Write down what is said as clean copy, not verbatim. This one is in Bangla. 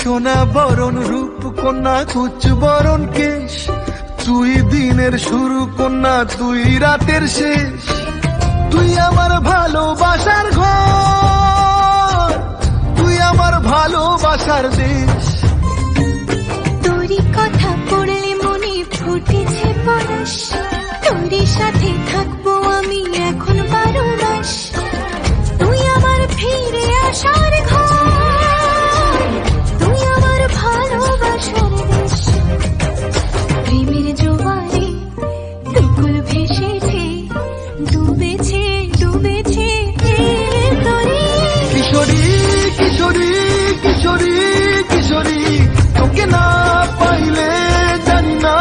সোনা বরণ রূপ কন্যা কুচ বরণ কেশ, তুই দিনের শুরু কন্যা তুই রাতের শেষ। তুই আমার ভালোবাসার ঘর, তুই আমার ভালোবাসার দেশ। তোরই কথা পড়লে মনে ফুটেছে পরশ, তোরই সাথে থাকবো আমি এখন 12 মাস। তুই আমার ফিরে আসার ঘর, তুই আমার ভালোবাসার দেশ। প্রেমের জোয়ারে তুই কুল ভেসেছে, ডুবেছে ডুবেছে প্রেম তরি। কিশোরী কিশোরী কিশোরী কিশোরী, তোকে না পাইলে জানি না